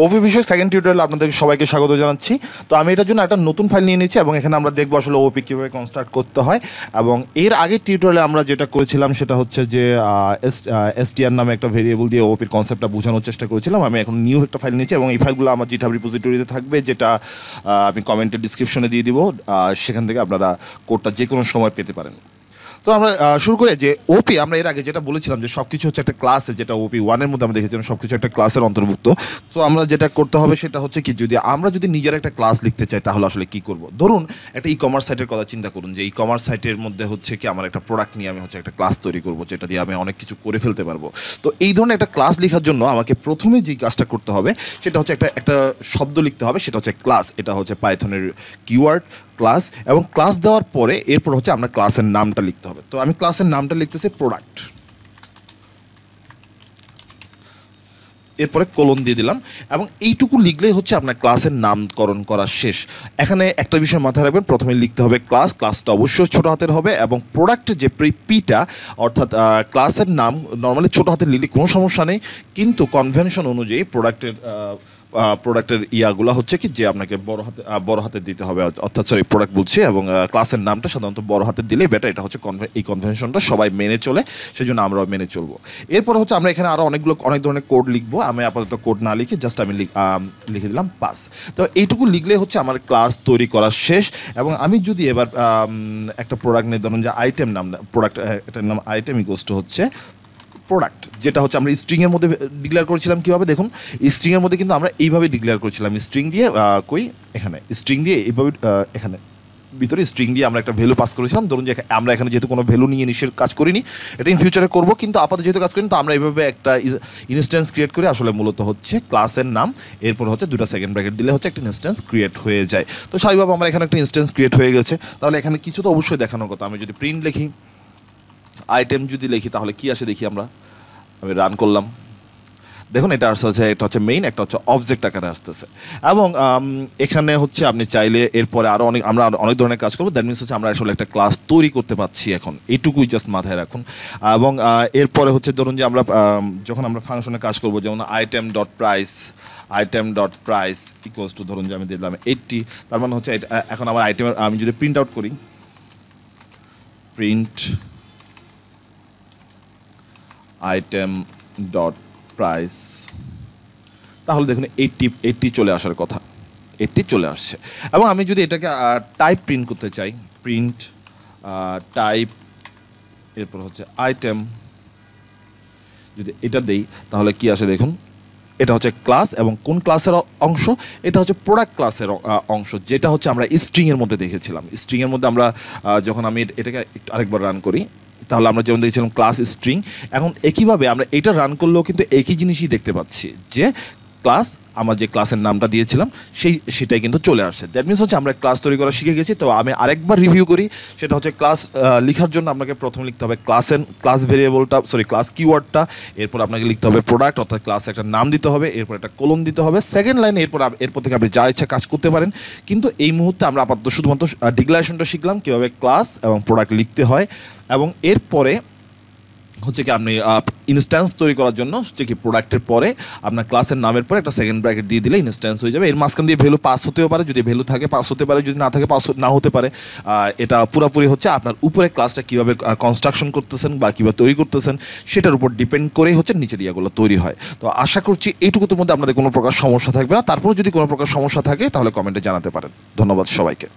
ওপি বিষয়ে সেকেন্ড টিউটোরিয়ালে আপনাদের সবাইকে স্বাগত জানাচ্ছি। তো আমি এটার জন্য একটা নতুন ফাইল নিয়ে নিয়েছি এবং এখানে আমরা দেখবো আসলে ওপি কীভাবে কনস্ট্রাক্ট করতে হয়। এবং এর আগের টিউটোরিয়ালে আমরা যেটা করেছিলাম সেটা হচ্ছে যে এসটিআর নামে একটা ভেরিয়েবল দিয়ে ওপির কনসেপ্টটা বোঝানোর চেষ্টা করেছিলাম। আমি এখন নিউ একটা ফাইল নিয়েছি এবং এই ফাইলগুলো আমার জিটহাব রিপোজিটরিতে থাকবে, যেটা আমি কমেন্টের ডিসক্রিপশনে দিয়ে দিব। সেখান থেকে আপনারা কোডটা যে কোনো সময় পেতে পারেন। তো আমরা শুরু করে যে ওপি, আমরা এর আগে যেটা বলেছিলাম যে সব কিছু হচ্ছে একটা ক্লাসে, যেটা ওপি 1-এর মধ্যে আমরা দেখেছিলাম সব কিছু একটা ক্লাসের অন্তর্ভুক্ত। তো আমরা যেটা করতে হবে সেটা হচ্ছে কি, আমরা যদি নিজের একটা ক্লাস লিখতে চাই তাহলে আসলে কি করব। ধরুন একটা ই কমার্স সাইটের কথা চিন্তা করুন, যে ই কমার্স সাইটের মধ্যে হচ্ছে কি আমার একটা প্রোডাক্ট নিয়ে আমি হচ্ছে একটা ক্লাস তৈরি করব, যেটা দিয়ে আমি অনেক কিছু করে ফেলতে পারবো। তো এই ধরনের একটা ক্লাস লেখার জন্য আমাকে প্রথমে যে কাজটা করতে হবে সেটা হচ্ছে একটা শব্দ লিখতে হবে, সেটা হচ্ছে ক্লাস। এটা হচ্ছে পাইথনের কিওয়ার্ড ক্লাস, এবং ক্লাস দেওয়ার পরে এরপর হচ্ছে আমরা ক্লাসের নামটা লিখতে হবে। তো আমি ক্লাসের নামটা লিখতেছি প্রোডাক্ট, এরপরে কোলন দিয়ে দিলাম, এবং এইটুকু লিখলেই হচ্ছে আপনার ক্লাসের নামকরণ করা শেষ। এখানে একটা বিষয় মাথায় রাখবেন, প্রথমে লিখতে হবে ক্লাস, ক্লাসটা অবশ্যই ছোটো হাতের হবে, এবং প্রোডাক্টের যে পিটা অর্থাৎ ক্লাসের নাম নর্মালি ছোটো হাতের লিখলে কোনো সমস্যা নেই, কিন্তু কনভেনশন অনুযায়ী প্রোডাক্টের ইয়াগুলো হচ্ছে কি যে আপনাকে বড় হাতে দিতে হবে, অর্থাৎ প্রোডাক্ট বলছি, এবং ক্লাসের নামটা সাধারণত বড় হাতে দিলেই বেটার। এটা হচ্ছে এই কনভেনশনটা সবাই মেনে চলে, সেই জন্য আমরাও মেনে চলবো। এরপর হচ্ছে আমরা এখানে আরও অনেক ধরনের কোড লিখবো। আমি আপাতত কোড না লিখে জাস্ট আমি লিখে দিলাম পাস। তো এইটুকু লিখলে হচ্ছে আমার ক্লাস তৈরি করা শেষ। এবং আমি যদি এবার একটা প্রোডাক্ট নিয়ে ধরুন যে আইটেম নাম, প্রোডাক্ট এটার নাম আইটেম ইকুয়ালস টু হচ্ছে প্রোডাক্ট, যেটা হচ্ছে আমরা স্ট্রিংয়ের মধ্যে ডিক্লেয়ার করেছিলাম। কীভাবে দেখুন, স্ট্রিংয়ের মধ্যে কিন্তু আমরা এইভাবে ডিক্লেয়ার করেছিলাম, স্ট্রিং দিয়ে এখানে স্ট্রিং দিয়ে এইভাবে এখানে ভিতরে স্ট্রিং দিয়ে আমরা একটা ভ্যালু পাস করেছিলাম। ধরুন যে আমরা এখানে যেহেতু কোনো ভ্যালু নিয়ে নিষেধ কাজ করিনি, এটা ইন ফিউচারে করবো, কিন্তু আপাতত যেহেতু কাজ করিনি, তো আমরা এইভাবে একটা ইনস্ট্যান্স ক্রিয়েট করে আসলে মূলত হচ্ছে ক্লাসের নাম, এরপর হচ্ছে দুটো সেকেন্ড ব্র্যাকেট দিলে হচ্ছে একটা ইনস্ট্যান্স ক্রিয়েট হয়ে যায়। তো স্বাভাবিকভাবে আমার এখানে একটা ইনস্ট্যান্স ক্রিয়েট হয়ে গেছে। তাহলে এখানে কিছু তো অবশ্যই দেখানোর কথা। আমি যদি প্রিন্ট লিখি, আইটেম যদি লিখি, তাহলে কি আসে দেখি আমরা। আমি রান করলাম, দেখুন এটা আসতেছে, এটা হচ্ছে মেইন, একটা হচ্ছে অবজেক্ট আকারে আসতেছে। এবং এখানে হচ্ছে আপনি চাইলে এরপরে আমরা অনেক ধরনের কাজ করবো। দ্যাট মিনস হচ্ছে আমরা আসলে একটা ক্লাস তৈরি করতে পারছি এখন, এইটুকুই জাস্ট মাথায় রাখুন। এবং এরপরে হচ্ছে ধরুন যে আমরা যখন আমরা ফাংশনে কাজ করবো, যেমন item dot price equals to ধরুন যে আমি দিলাম 80, তার মানে হচ্ছে এখন আমার আইটেমের আমি যদি প্রিন্ট আউট করি, প্রিন্ট আইটেম ডট প্রাইস, তাহলে দেখুন 80 চলে আসার কথা, 80 চলে আসছে। এবং আমি যদি এটাকে টাইপ প্রিন্ট করতে চাই, প্রিন্ট টাইপ, এরপর হচ্ছে আইটেম, যদি এটা দেই তাহলে কি আসে দেখুন, এটা হচ্ছে ক্লাস, এবং কোন ক্লাসের অংশ, এটা হচ্ছে প্রোডাক্ট ক্লাসের অংশ, যেটা হচ্ছে আমরা স্ট্রিংয়ের মধ্যে দেখেছিলাম। স্ট্রিংয়ের মধ্যে আমরা যখন আমি এটাকে আরেকবার রান করি, তাহলে আমরা যেমন দেখেছিলাম ক্লাস স্ট্রিং, এখন একইভাবে আমরা এটা রান করলেও কিন্তু একই জিনিসই দেখতে পাচ্ছি, যে ক্লাস আমার যে ক্লাসের নামটা দিয়েছিলাম সেটাই কিন্তু চলে আসছে। দ্যাট মিনস হচ্ছে আমরা ক্লাস তৈরি করা শিখে গেছি। তো আমি আরেকবার রিভিউ করি, সেটা হচ্ছে ক্লাস লেখার জন্য আপনাকে প্রথমে লিখতে হবে ক্লাস ভেরিয়েবলটা, ক্লাস কিওয়ার্ডটা, এরপর আপনাকে লিখতে হবে প্রোডাক্ট, অর্থাৎ ক্লাস একটা নাম দিতে হবে, এরপর একটা কোলন দিতে হবে সেকেন্ড লাইনে, এরপর থেকে আপনি যা ইচ্ছা কাজ করতে পারেন। কিন্তু এই মুহূর্তে আমরা আপাতত শুধুমাত্র ডিক্লারেশনটা শিখলাম, কীভাবে ক্লাস এবং প্রোডাক্ট লিখতে হয়। এবং এরপরে হচ্ছে কি আপনি ইনস্ট্যান্স তৈরি করার জন্য হচ্ছে কি প্রোডাক্টের পরে আপনার ক্লাসের নামের পরে একটা সেকেন্ড ব্র্যাকেট দিয়ে দিলে ইনস্ট্যান্স হয়ে যাবে। এর মাঝখান দিয়ে ভ্যালু পাস হতেও পারে, যদি ভ্যালু থাকে পাস হতে পারে, যদি না থাকে পাস না হতে পারে। এটা পুরোপুরি হচ্ছে আপনার উপরে ক্লাসটা কীভাবে কনস্ট্রাকশন করতেছেন বা কীভাবে তৈরি করতেছেন সেটার উপর ডিপেন্ড করেই হচ্ছে নিচের ইয়াগুলো তৈরি হয়। তো আশা করছি এইটুকুর মধ্যে আপনাদের কোনো প্রকার সমস্যা থাকবে না। তারপর যদি কোনো প্রকার সমস্যা থাকে তাহলে কমেন্টে জানাতে পারেন। ধন্যবাদ সবাইকে।